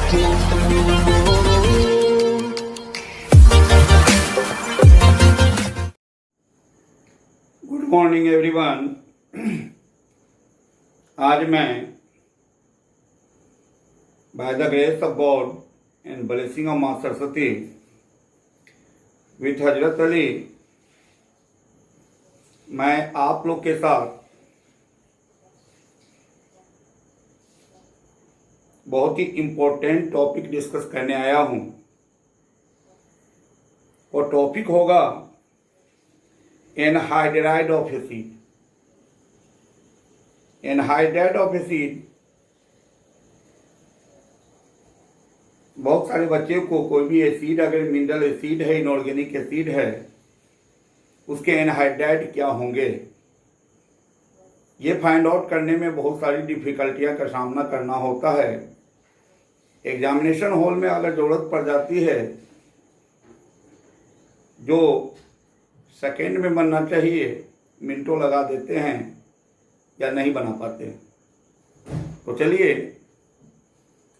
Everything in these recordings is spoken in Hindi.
Good morning everyone. आज मैं by the grace of God and blessing of मां सरस्वती विथ हजरत अली मैं आप लोग के साथ बहुत ही इम्पोर्टेंट टॉपिक डिस्कस करने आया हूं और टॉपिक होगा anhydride of acid. Anhydride of acid बहुत सारे बच्चे को कोई भी एसिड अगर मिनरल एसिड है, इनऑर्गेनिक एसिड है, उसके एनहाइड्राइड क्या होंगे ये फाइंड आउट करने में बहुत सारी डिफिकल्टियां का सामना करना होता है। एग्जामिनेशन हॉल में अगर जरूरत पड़ जाती है, जो सेकेंड में बनना चाहिए मिनटों लगा देते हैं या नहीं बना पाते। तो चलिए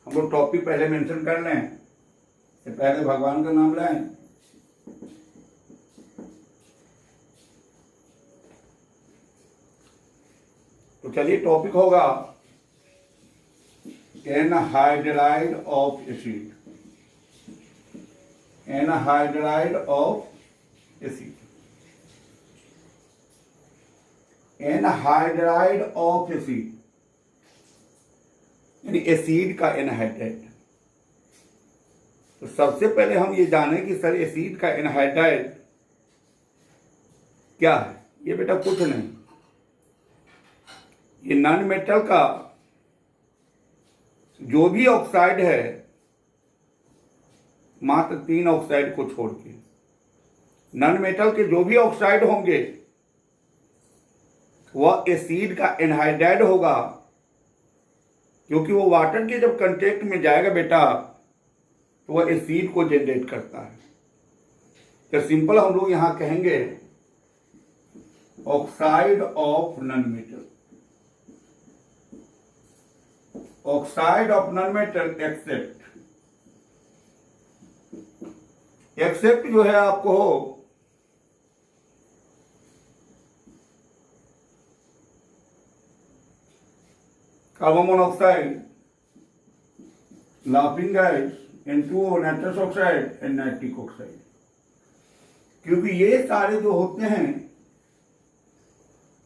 हम लोग टॉपिक पहले मेंशन कर लें, इससे पहले भगवान का नाम लें। तो चलिए टॉपिक होगा anhydride of acid. Anhydride of acid. Anhydride of acid यानी एसिड का एनहाइड्राइड। तो सबसे पहले हम ये जानें कि सर एसिड का एनहाइड्राइड क्या है। ये बेटा कुछ नहीं, ये नॉन मेटल का जो भी ऑक्साइड है, मात्र 3 ऑक्साइड को छोड़ के, नॉन मेटल के जो भी ऑक्साइड होंगे वह एसिड का एनहाइड्राइड होगा, क्योंकि वो वाटर के जब कांटेक्ट में जाएगा बेटा तो वह एसिड को जनरेट करता है। तो सिंपल हम लोग यहां कहेंगे oxide of non metal. Oxide of non metal except जो है आपको हो carbon monoxide, laughing gas, N2O, nitrous oxide and nitric oxide. क्योंकि ये सारे जो होते हैं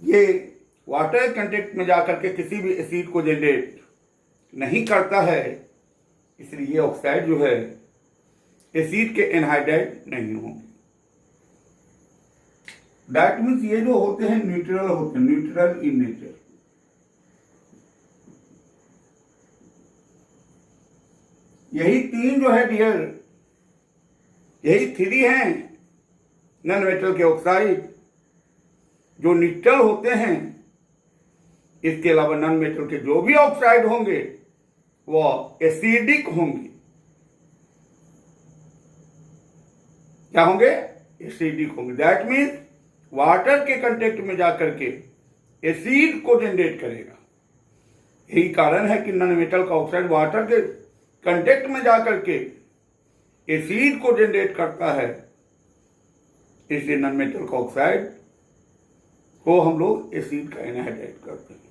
ये वाटर कंटेक्ट में जाकर के किसी भी एसिड को जनरेट नहीं करता है, इसलिए ये ऑक्साइड जो है एसिड के एनहाइड्राइड नहीं होंगे। दैट मीन्स ये जो होते हैं न्यूट्रल होते हैं, न्यूट्रल इन नेचर। यही 3 जो है डियर, यही 3 हैं नॉन मेटल के ऑक्साइड जो न्यूट्रल होते हैं। इसके अलावा नॉन मेटल के जो भी ऑक्साइड होंगे वो एसिडिक होंगे। क्या होंगे? एसिडिक होंगे। दैट मीन्स वाटर के कांटेक्ट में जाकर के एसिड को जनरेट करेगा। यही कारण है कि नॉन मेटल का ऑक्साइड वाटर के कांटेक्ट में जाकर के एसिड को जनरेट करता है, इसलिए नॉन मेटल का ऑक्साइड को हम लोग एसिड का एनहाइड्राइड करते हैं।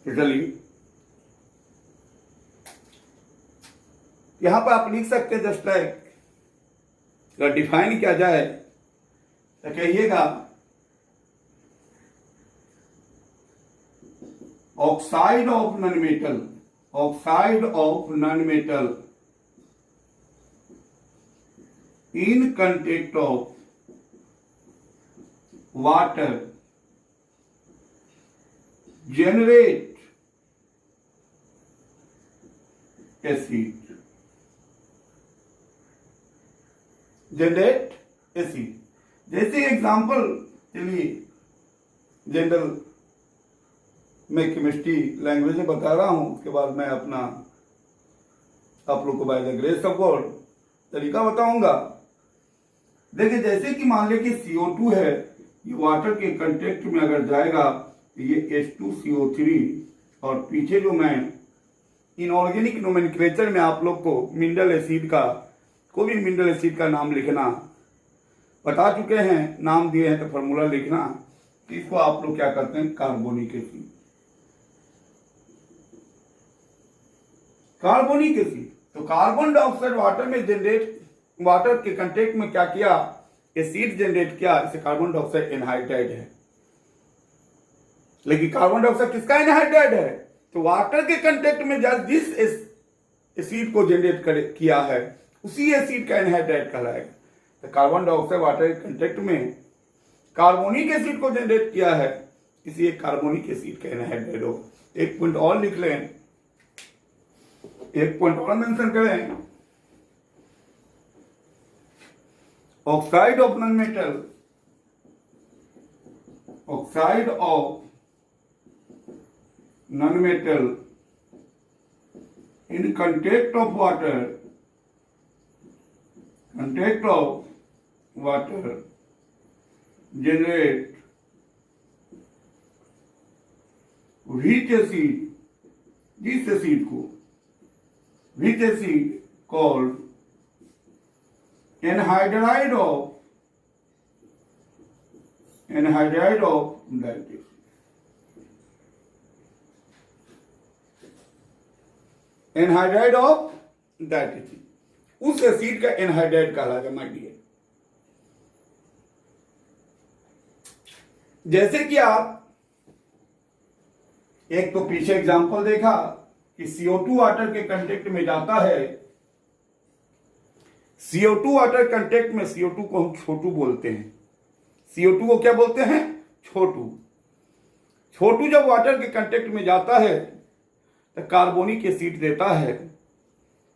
तो चलिए यहां पर आप लिख सकते हैं जस्ट लाइक, अगर डिफाइन किया जाए तो कहिएगा oxide of non metal, oxide of non metal in contact of water generate acid, generate acid। जैसे एग्जांपल चलिए जनरल मैं केमिस्ट्री लैंग्वेज में बता रहा हूं, उसके बाद मैं अपना आप लोग को by the grace of God तरीका बताऊंगा। देखिए जैसे कि मान लीजिए कि CO2 है, ये वाटर के कंटेक्ट में अगर जाएगा तो ये H2CO3 और पीछे जो मैं इनऑर्गेनिक नोमेनक्लेचर में आप लोग को मिनरल एसिड का, कोई भी मिनरल एसिड का नाम लिखना बता चुके हैं, नाम दिए हैं तो फॉर्मूला लिखना। इसको आप लोग क्या करते हैं, कार्बोनिक एसिड। कार्बोनिक एसिड तो कार्बन डाइऑक्साइड वाटर में जनरेट, वाटर के कंटेक्ट में क्या किया, एसिड जनरेट किया, इसे कार्बन डाइऑक्साइड एनहाइड्राइड है। लेकिन कार्बन डाइऑक्साइड किसका एनहाइड्राइड है, तो वाटर के कंटेक्ट में जिस एसिड को जनरेट किया है उसी एसिड का एनहाइड्राइड कहलाएगा। तो कार्बन डाइऑक्साइड वाटर के कंटेक्ट में कार्बोनिक एसिड को जनरेट किया है, इसलिए कार्बोनिक एसिड का एनहाइड्राइड होगा। एक पॉइंट और लिख लें, एक पॉइंट और मेंशन करें, oxide of non metal, oxide of non metal in contact of water, contact of water generate which acid, this acid को, which acid called anhydride of that acid. Anhydride of that acid, उस एसिड का एनहाइड्राइड कहलाएगा माय डियर। जैसे कि आप एक तो पीछे एग्जांपल देखा कि CO2 वाटर के कंटेक्ट में जाता है, CO2 वाटर कंटेक्ट में, CO2 को हम छोटू बोलते हैं, CO2 को क्या बोलते हैं, छोटू। छोटू जब वाटर के कंटेक्ट में जाता है तो कार्बोनिक एसिड देता है,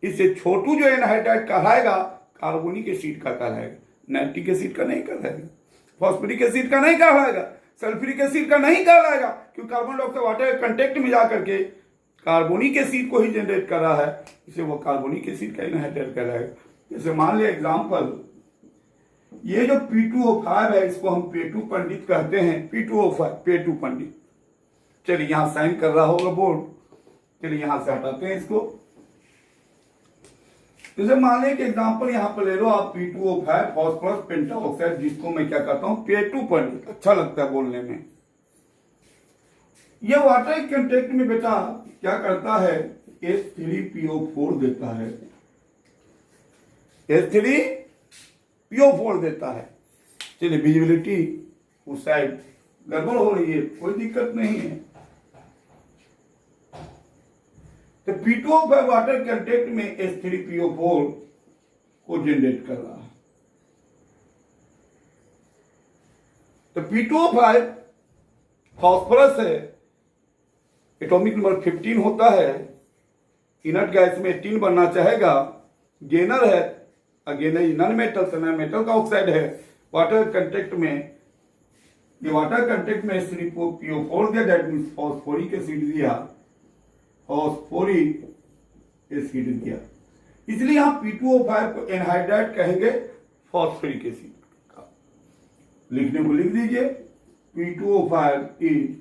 इससे छोटू जो एनहाइड्राइड कहलाएगा कार्बोनिक एसिड का कहलाएगा, नाइट्रिक एसिड का नहीं कहलाएगा, फॉस्फोरिक एसिड का नहीं कहलाएगा, सल्फ्यूरिक एसिड का नहीं कहलाएगा, क्योंकि कार्बन डाइऑक्साइड वाटर के कंटेक्ट में जाकर के कार्बोनिक एसिड को ही जनरेट कर रहा है, इसे वो कार्बोनिक एसिड का एनहाइड्राइड कहलाएगा। जैसे मान लिया एग्जाम्पल, ये जो P2O5 है इसको हम P2 पंडित कहते हैं, P2O5 P2 पंडित। चलिए यहां साइन कर रहा होगा बोर्ड, चलिए यहां से हटाते हैं इसको। जैसे मान लें कि एग्जांपल यहां पर ले लो आप P2O5 फॉस्फोरस पेंटाऑक्साइड, जिसको मैं क्या कहता हूं P2 पंडित, अच्छा लगता है बोलने में। यह वाटर के कंटेक्ट में बेटा क्या करता है, H3PO4 देता है, H3PO4 देता है। चलिए विजिबिलिटी उस साइड गड़बड़ हो रही है, कोई दिक्कत नहीं है। तो P2O5 वाटर कंटेक्ट में H3PO4 को जनरेट कर रहा है। तो P2O5 फॉस्फोरस है, एटॉमिक नंबर 15 होता है, इनर्ट गैस में 18 बनना चाहेगा, गेनर है, अगेन नॉन मेटल से नॉन मेटल का ऑक्साइड है, वाटर कंटेक्ट में, ये वाटर कंटेक्ट में H3PO4 दिया, दैट मीन्स फॉस्फोरिक एसिड दिया, फॉस्फोरिक एसिड दिया, इसलिए यहां P2O5 को एनहाइड्राइड कहेंगे फॉस्फोरिक एसिड का। लिखने को लिख दीजिए, P2O5 is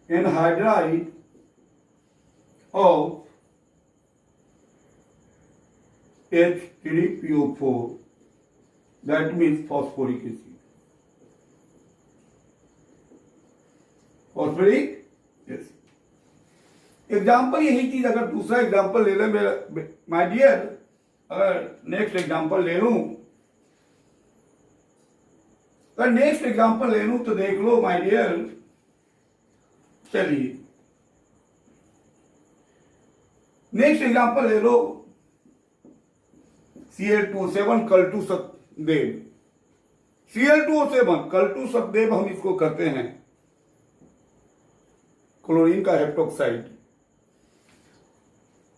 anhydride of H3PO4, that means phosphoric acid, phosphoric acid. Example यही चीज अगर दूसरा एग्जाम्पल ले लें माय डियर, अगर नेक्स्ट एग्जाम्पल ले लूं, अगर नेक्स्ट एग्जाम्पल ले लूं तो देख लो माय डियर, चलिए नेक्स्ट एग्जाम्पल ले लो, Cl2O7 कल्टू सतदेव, Cl2O7 कल्टू सतदेव हम इसको कहते हैं, क्लोरीन का हेप्टोक्साइड।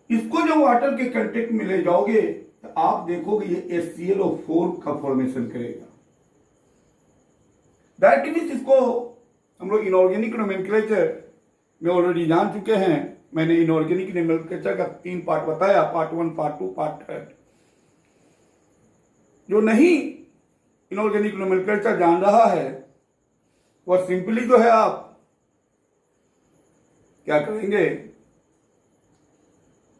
इसको जो वाटर के कंटेक्ट में ले जाओगे तो आप देखोगे ये HClO4 का फॉर्मेशन करेगा। दैट मीन्स इसको हम लोग इनऑर्गेनिक नोमेनक्लेचर में ऑलरेडी जान चुके हैं। मैंने इनऑर्गेनिक नोमेनक्लेचर का 3 पार्ट बताया, पार्ट 1, पार्ट 2, पार्ट 3। जो नहीं इनऑर्गेनिक नोमेनक्लेचर जान रहा है वह सिंपली जो है आप क्या करेंगे,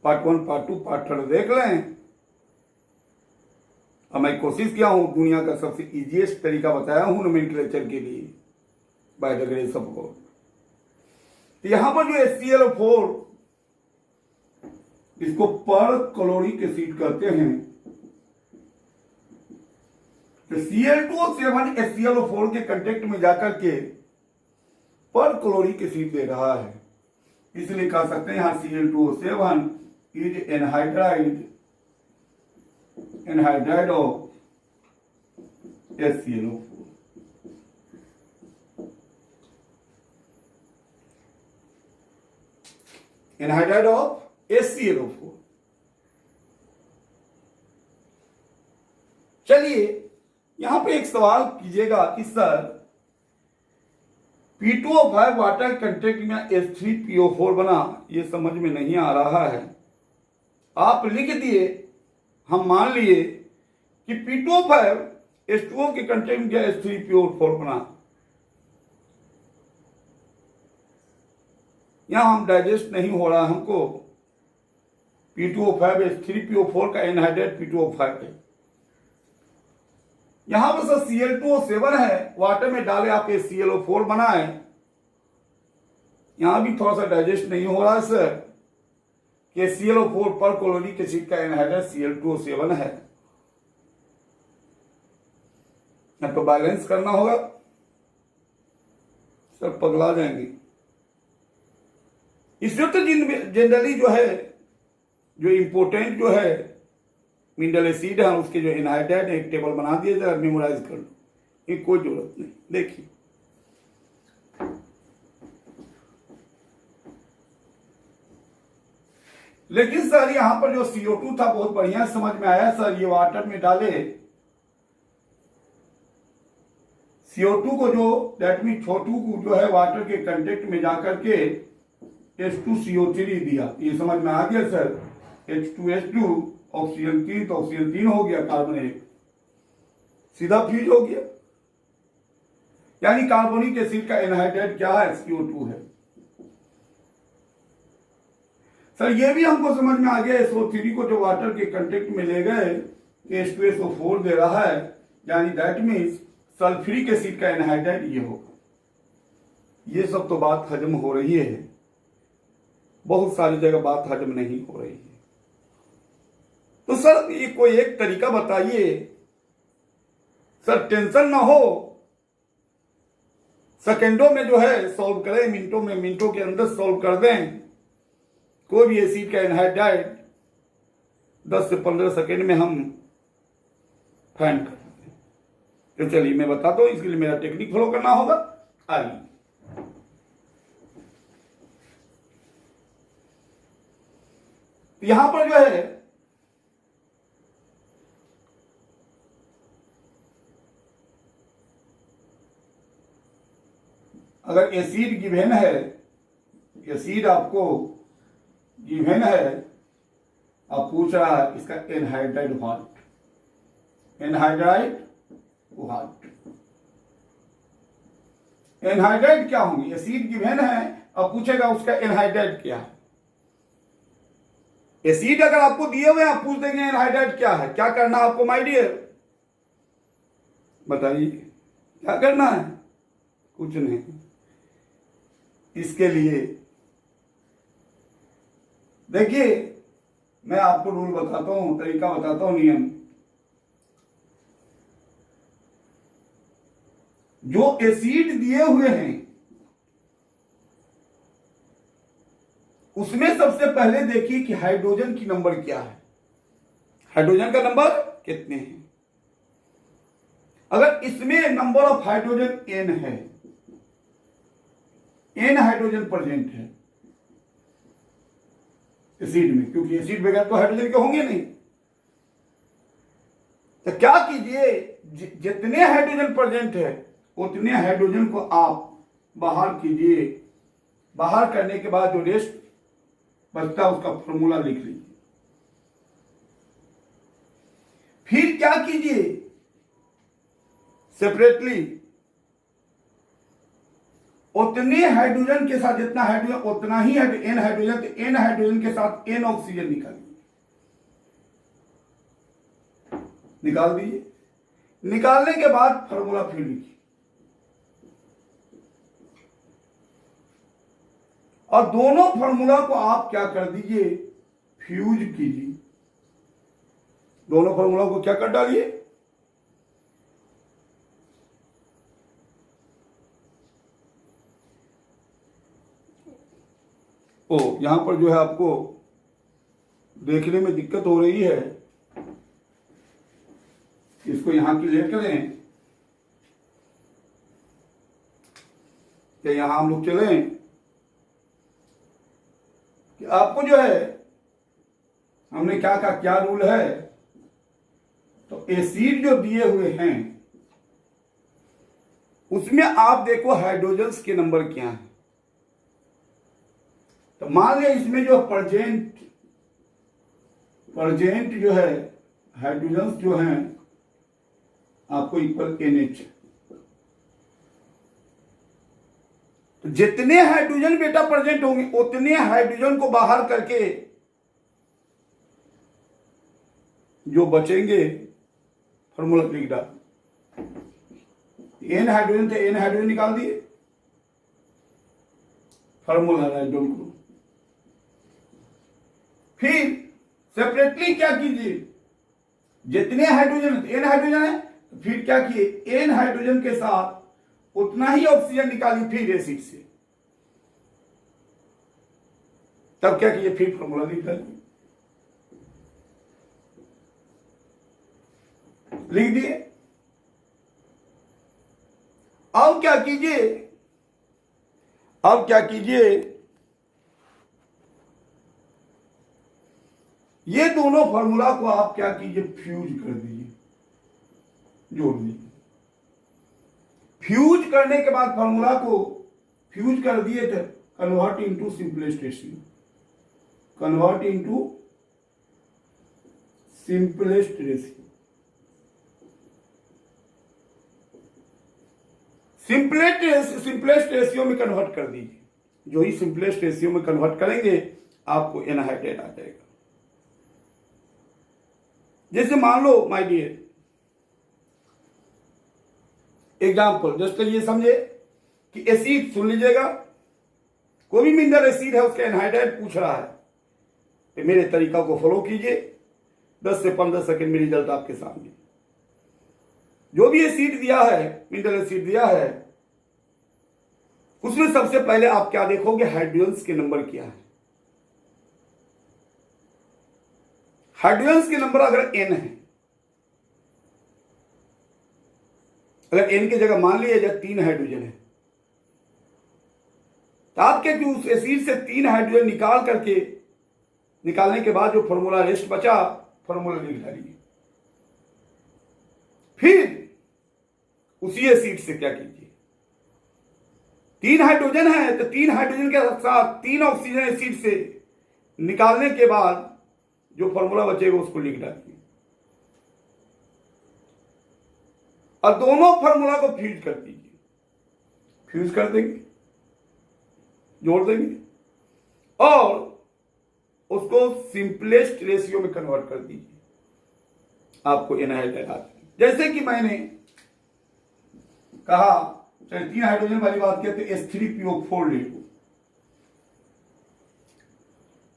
पार्ट 1, पार्ट 2, पार्ट 3 देख लें। अब मैं कोशिश किया हूं, दुनिया का सबसे इजीएस्ट तरीका बताया हूं नोमेनक्लेचर के लिए, by the grace of God. तो यहां पर जो HClO4 इसको पर क्लोरिक एसिड कहते हैं। तो Cl2O7 HClO4 के कांटेक्ट में जाकर के पर क्लोरिक एसिड दे रहा है, इसलिए कह सकते हैं यहां Cl2O7 is anhydride of HClO4। Anhydride of HClO4। चलिए यहां पे एक सवाल कीजिएगा कि सर P2O5 वाटर कंटेक्ट में H3PO4 बना, ये समझ में नहीं आ रहा है। आप लिख दिए, हम मान लिए कि P2O5 H2O के कंटेक्ट में H3PO4 बना। यहां हम डाइजेस्ट नहीं हो रहा हमको। P2O5 H3PO4 का एनहाइड्रेट P2O5 है। यहां पर सर Cl2O7 है, वाटर में डाले आप HClO4 बनाए। यहां भी थोड़ा सा डाइजेस्ट नहीं हो रहा है सर कि HClO4 पर क्लोरिक एसिड का एनहाइड्रेट Cl2O7 है। यहां तो बैलेंस करना होगा सर, पगला जाएंगे। इसमें तो जनरली जो है, जो इंपोर्टेंट जो है मिनरल एसिड है, उसके जो एनहाइड्रेट है, एक टेबल बना दिया जाए, मेमोराइज कर लो, ये कोई जरूरत नहीं। देखिए लेकिन सर यहां पर जो CO2 था बहुत बढ़िया समझ में आया सर। ये वाटर में डाले CO2 को, जो दैट मीन छोटू को जो है वाटर के कंटेक्ट में जाकर के H2CO3 दिया, ये समझ में आ गया सर। H2H2 ऑक्सीजन 3, तो ऑक्सीजन 3 हो गया, कार्बन 1 सीधा फ्यूज हो गया। यानी कार्बोनिक एसिड का एनहाइड्रेट क्या है? CO2 है सर। ये भी हमको समझ में आ गया, SO3 को जो वाटर के कंटेक्ट में ले गए H2SO4 दे रहा है, यानी दैट मीन्स सल्फ्यूरिक एसिड का एनहाइड्रेट ये होगा। ये सब तो बात हजम हो रही है, बहुत सारी जगह बात हजम नहीं हो रही है। तो सर ये कोई एक तरीका बताइए सर, टेंशन ना हो, सेकेंडों में जो है सॉल्व करें, मिनटों के अंदर सॉल्व कर दें। कोई भी एसिड का एनहाइड्राइड 10 से 15 सेकेंड में हम फाइंड कर सकते हैं। तो चलिए मैं बताता हूं, इसके लिए मेरा टेक्निक फॉलो करना होगा। आइए यहां पर जो है अगर एसिड गिवेन है, एसिड आपको गिवेन है, आप पूछ रहा है इसका anhydride what, anhydride what, anhydride क्या होंगे? एसिड गिवेन है, अब पूछेगा उसका एनहाइड्राइड क्या है। एसिड अगर आपको दिए हुए आप पूछ देंगे एनहाइड्राइड क्या है, क्या करना आपको माय डियर? बताइए क्या करना है? कुछ नहीं। इसके लिए देखिए मैं आपको रूल बताता हूं, तरीका बताता हूं, नियम। जो एसिड दिए हुए हैं उसमें सबसे पहले देखिए कि हाइड्रोजन की नंबर क्या है, हाइड्रोजन का नंबर कितने हैं। अगर इसमें नंबर ऑफ हाइड्रोजन n है, n हाइड्रोजन प्रेजेंट है एसिड में, क्योंकि एसिड बगैर तो हाइड्रोजन के होंगे नहीं, तो क्या कीजिए, जितने हाइड्रोजन प्रेजेंट है उतने हाइड्रोजन को आप बाहर कीजिए। बाहर करने के बाद जो रेस्ट बचता है उसका फॉर्मूला लिख लीजिए। फिर क्या कीजिए, सेपरेटली उतने हाइड्रोजन के साथ, जितना हाइड्रोजन उतना ही एन हाइड्रोजन, तो एन हाइड्रोजन के साथ एन ऑक्सीजन निकाल दीजिए। निकालने के बाद फॉर्मूला फिर लिखिए, और दोनों फॉर्मूला को आप क्या कर दीजिए, फ्यूज कीजिए। दोनों फॉर्मूला को क्या कर डालिए, यहां पर जो है आपको देखने में दिक्कत हो रही है, इसको यहां क्लियर करें कि यहां हम लोग चलें कि आपको जो है हमने क्या कहा, क्या रूल है, तो एसिड जो दिए हुए हैं उसमें आप देखो हाइड्रोजन्स के नंबर क्या है। तो मान लिया इसमें जो प्रेजेंट जो है हाइड्रोजन्स जो हैं आपको इक्वल NH, तो जितने हाइड्रोजन बेटा प्रेजेंट होंगे उतने हाइड्रोजन को बाहर करके जो बचेंगे फॉर्मूला लिख डाल, एन हाइड्रोजन थे एन हाइड्रोजन निकाल दिए, फॉर्मूला हाइड्रोजन को फिर सेपरेटली क्या कीजिए, जितने हाइड्रोजन एन हाइड्रोजन है फिर क्या किए, एन हाइड्रोजन के साथ उतना ही ऑक्सीजन निकाली फिर एसिड से, तब क्या किए, फिर फॉर्मूला लिख दिए। अब क्या कीजिए, ये दोनों फॉर्मूला को आप क्या कीजिए, फ्यूज कर दीजिए, जोड़ दीजिए। फ्यूज करने के बाद फॉर्मूला को फ्यूज कर दिए थे, convert into simplest ratio, convert into simplest ratio, simplest ratio में कन्वर्ट कर दीजिए। जो ही सिंपलेस्ट रेशियो में कन्वर्ट करेंगे आपको एनहाइड्रेट आ जाएगा। जैसे मान लो माय डियर एग्जाम्पल जस्ट के लिए समझे कि एसिड, सुन लीजिएगा, कोई भी मिनरल एसिड है उसका एनहाइड्रेट पूछ रहा है, तो मेरे तरीका को फॉलो कीजिए, 10 से 15 सेकंड में रिजल्ट आपके सामने। जो भी एसिड दिया है, मिनरल एसिड दिया है, उसमें सबसे पहले आप क्या देखोगे, हाइड्रोजन्स के नंबर क्या है। हाइड्रोजन्स के नंबर अगर n है, अगर n की जगह मान लिया जाए 3 हाइड्रोजन है, तो आप क्या कि उस एसिड से 3 हाइड्रोजन निकालने के बाद जो फॉर्मूला रेस्ट बचा, फॉर्मूला लिख डालिए। फिर उसी एसिड से क्या कीजिए, 3 हाइड्रोजन है तो 3 हाइड्रोजन के साथ 3 ऑक्सीजन एसिड से निकालने के बाद जो फॉर्मूला बचेगा उसको लिख डालिए, और दोनों फॉर्मूला को फ्यूज कर दीजिए। फ्यूज कर देंगे, जोड़ देंगे, और उसको सिंपलेस्ट रेशियो में कन्वर्ट कर दीजिए, आपको एनहाइड्रेट आ जाएगा। जैसे कि मैंने कहा, चाहे 3 हाइड्रोजन वाली बात किया, तो H3PO4 ले लो,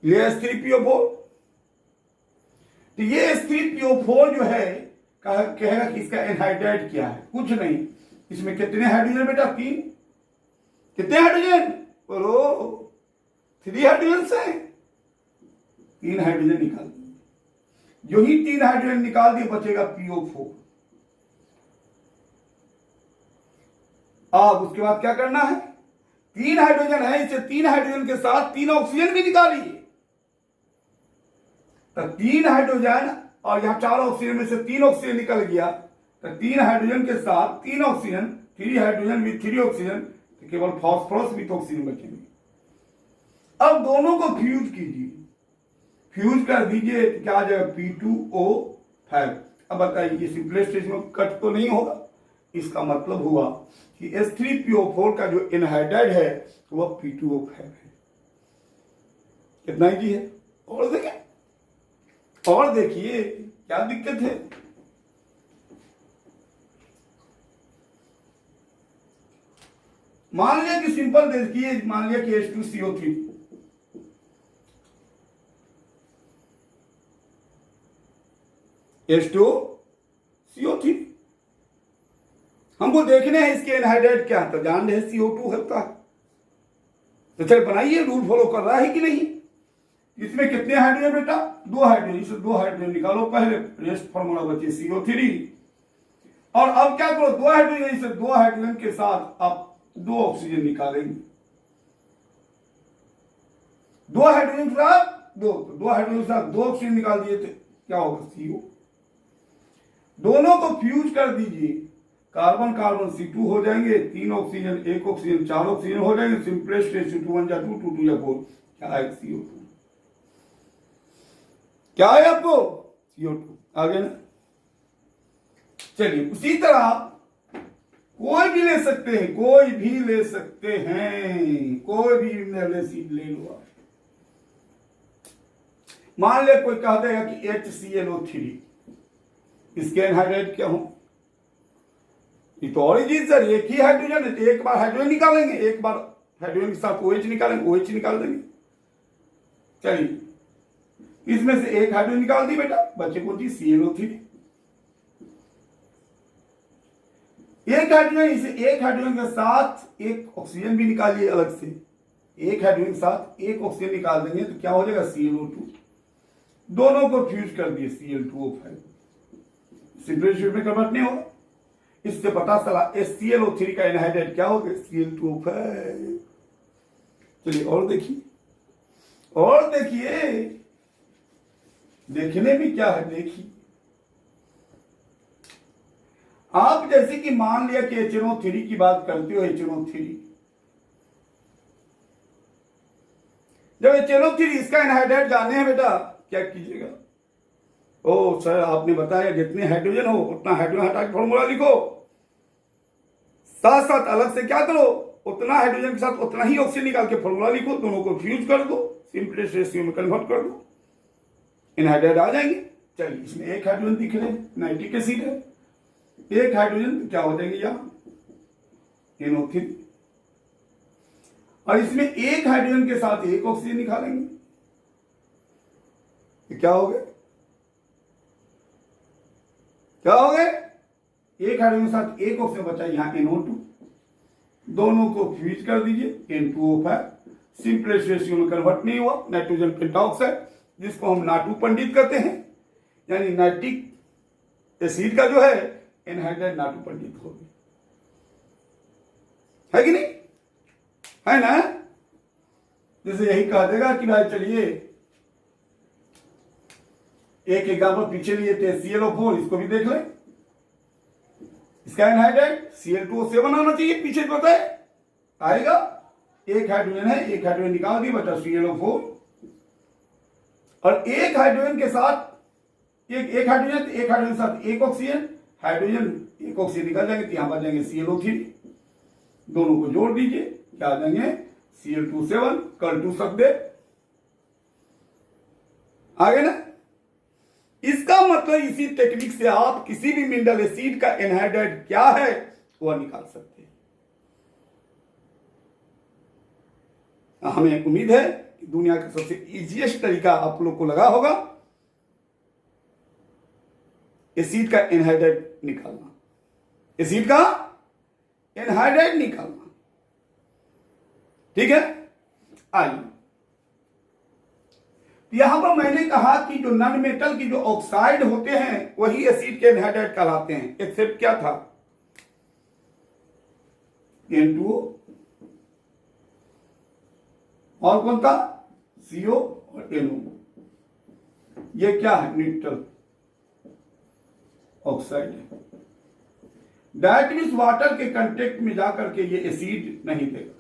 ये H3PO4, तो ये H3PO4 जो है कहेगा कि इसका एनहाइड्रेट क्या है, कुछ नहीं, इसमें कितने हाइड्रोजन बेटा, 3, कितने हाइड्रोजन बोलो, 3 हाइड्रोजन से 3 हाइड्रोजन निकाल दिए। जो ही 3 हाइड्रोजन निकाल दिए बचेगा PO4। अब उसके बाद क्या करना है, 3 हाइड्रोजन है, इसे 3 हाइड्रोजन के साथ 3 ऑक्सीजन भी निकालिए, तो 3 हाइड्रोजन और यहां 4 ऑक्सीजन में से 3 ऑक्सीजन निकल गया, तो 3 हाइड्रोजन के साथ 3 ऑक्सीजन, 3 हाइड्रोजन विथ 3 ऑक्सीजन, तो केवल फास्फोरस विथ ऑक्सीजन बचेंगे। अब दोनों को फ्यूज कीजिए, फ्यूज कर दीजिए, क्या आ जाएगा, P2O5। अब बताइए, ये सिंपलेस्ट रेशियो में कट तो नहीं होगा, इसका मतलब हुआ कि H3PO4 का जो एनहाइड्राइड है वह P2O5 है। कितना इजी है। और देखिए क्या दिक्कत है। मान लिया कि सिंपल देखिए, मान लिया कि H2CO3 H2CO3 हमको देखने हैं इसके एनहाइड्राइड क्या है, तो जान रहे CO2 होता है। तो चल बनाइए, रूल फॉलो कर रहा है कि नहीं। इसमें कितने हाइड्रोजन बेटा, 2 हाइड्रोजन, इसे 2 हाइड्रोजन निकालो पहले, रेस्ट फॉर्मूला बचे CO3। और अब क्या करो, 2 हाइड्रोजन, इसे 2 हाइड्रोजन के साथ आप 2 ऑक्सीजन निकालेंगे। 2 हाइड्रोजन के साथ 2 हाइड्रोजन के साथ 2 ऑक्सीजन निकाल दिए थे, क्या होगा CO। दोनों को फ्यूज कर दीजिए, कार्बन कार्बन C2 हो जाएंगे, 3 ऑक्सीजन 1 ऑक्सीजन 4 ऑक्सीजन हो जाएंगे। सिंपलेस्ट रेशियो 2 1 2 2 2 4 क्या है CO2। क्या है आपको CO2 आगे ना। चलिए उसी तरह कोई भी ले सकते हैं, कोई भी ले सकते हैं, कोई भी मिनरल एसिड ले लो आप। मान ले कोई कह देगा कि HClO3, इसके एनहाइड्राइड क्या हो। ये तो ऑरिजिन सर एक ही हाइड्रोजन है, एक बार हाइड्रोजन निकालेंगे, एक बार हाइड्रोजन के साथ OH निकालेंगे, OH निकाल देंगे। चलिए इसमें से एक हाइड्रोजन निकाल दी बेटा, बचे कौन सी ClO3। एक हाइड्रोजन, इसे एक हाइड्रोजन के साथ एक ऑक्सीजन भी निकालिए अलग से, एक हाइड्रोजन के साथ एक ऑक्सीजन निकाल देंगे तो क्या हो जाएगा ClO2। दोनों को फ्यूज कर दिए Cl2O5, सिंपल में कन्वर्ट नहीं होगा। इससे पता चला HClO3 का एनहाइड्राइड क्या हो गया Cl2O5। चलिए और देखिए, और देखिए, देखने में क्या है देखिए। आप जैसे कि मान लिया कि HNO3 की बात करते हो, HNO3 जब HNO3 इसका एनहाइड्राइड जाने हैं बेटा, क्या कीजिएगा। ओ सर आपने बताया जितने हाइड्रोजन हो उतना हाइड्रोजन हटा के फॉर्मूला लिखो, साथ साथ अलग से क्या करो, उतना हाइड्रोजन के साथ उतना ही ऑक्सीजन निकाल के फॉर्मूला लिखो, दोनों को फ्यूज कर दो, सिंपलेस्ट रेशियो में कन्वर्ट कर दो, एनहाइड्राइड आ जाएंगे। चलिए इसमें एक हाइड्रोजन दिख रहे हैं, नाइट्रिक एसिड है, एक हाइड्रोजन क्या हो जाएंगे यहां NO3, और इसमें एक हाइड्रोजन के साथ एक ऑक्सीजन निकालेंगे, क्या हो गए, क्या हो गए, एक हाइड्रोजन के साथ एक ऑक्सीजन बचा, यहां NO2, दोनों को फ्यूज कर दीजिए N2O5, सिंपलेस्ट रेशियो में कन्वर्ट नहीं हुआ, नाइट्रोजन पेंटाऑक्साइड जिसको हम नाटू पंडित कहते हैं, यानी नाइट्रिक एसिड का जो है एनहाइड्राइड नाटू पंडित हो गया, है कि नहीं, है ना। जैसे यही कह देगा कि भाई चलिए एक एग्जाम्पल पीछे लिए थे ClO4, इसको भी देख लें। इसका एनहाइड्राइड Cl2O7 आना चाहिए, पीछे बताए आएगा। एक हाइड्रोजन है, एक हाइड्रोजन निकाल दी बचा ClO4, और एक हाइड्रोजन के साथ एक हाइड्रोजन, एक हाइड्रोजन के साथ एक ऑक्सीजन, हाइड्रोजन एक ऑक्सीजन निकल जाएंगे तो यहां पर जाएंगे ClO3, दोनों को जोड़ दीजिए, क्या आ जाएंगे Cl2O7, कल 2 शब्द आगे ना। इसका मतलब इसी टेक्निक से आप किसी भी मिनरल एसिड का एनहाइड्राइड क्या है वह निकाल सकते हैं। हमें उम्मीद है कि दुनिया का सबसे इजीएस्ट तरीका आप लोग को लगा होगा एसिड का एनहाइड्राइड निकालना, एसिड का एनहाइड्राइड निकालना, ठीक है। आइए यहां पर मैंने कहा कि जो नॉन मेटल की जो ऑक्साइड होते हैं वही एसिड के एनहाइड्राइड कहलाते हैं, एक्सेप्ट क्या था N2O, और कौन था CO और NO, ये क्या है न्यूट्रल ऑक्साइड है। दैट मीन्स वाटर के कांटेक्ट में जाकर के ये एसिड नहीं देगा।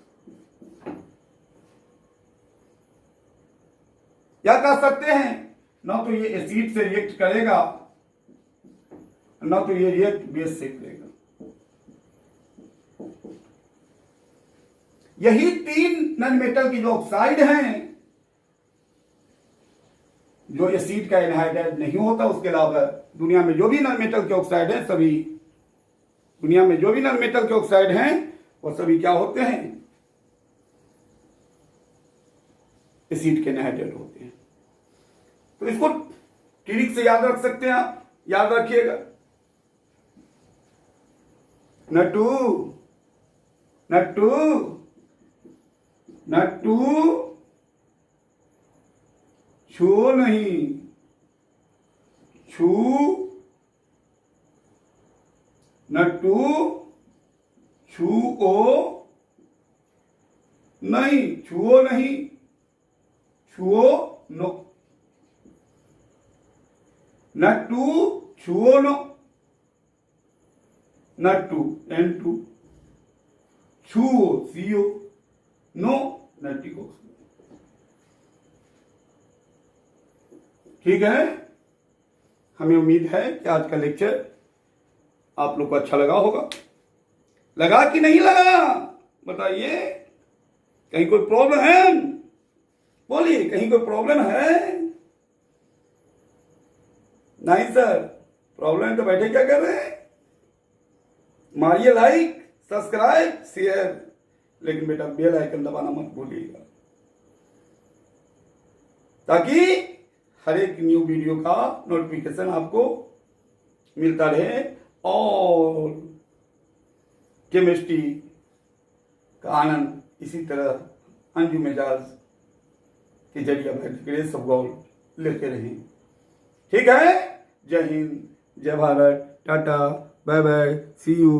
क्या कह सकते हैं, ना तो ये एसिड से रिएक्ट करेगा ना तो ये रिएक्ट बेस से करेगा। यही 3 नॉन मेटल की जो ऑक्साइड हैं, जो एसिड का एनहाइड्राइड नहीं होता, उसके अलावा दुनिया में जो भी नॉन मेटल के ऑक्साइड हैं सभी, दुनिया में जो भी नॉन मेटल के ऑक्साइड हैं वो सभी क्या होते हैं, एसिड के एनहाइड्राइड होते हैं। तो इसको ट्रिक से याद रख सकते हैं आप, याद रखिएगा। नटू नटू नटू छू नहीं, छू नटू छुओ नहीं, छुओ नहीं, छुओ नो, नटू छुओ नो, नटू N2, छुओ CO, नो नाइट्रिक ऑक्साइड। ठीक है, हमें उम्मीद है कि आज का लेक्चर आप लोग को अच्छा लगा होगा। लगा कि नहीं लगा बताइए, कहीं कोई प्रॉब्लम है बोलिए, कहीं कोई प्रॉब्लम है? नहीं सर, प्रॉब्लम है तो बैठे क्या कर रहे हैं? मारिए लाइक, सब्सक्राइब, शेयर, लेकिन बेटा बेल आइकन दबाना मत भूलिएगा, ताकि हर एक न्यू वीडियो का नोटिफिकेशन आपको मिलता रहे और केमिस्ट्री का आनंद इसी तरह अंजू मिजाज के जरिए अपने सब गौर लेते रहें। ठीक है, जय हिंद, जय Bharat, tata, bye bye, see you.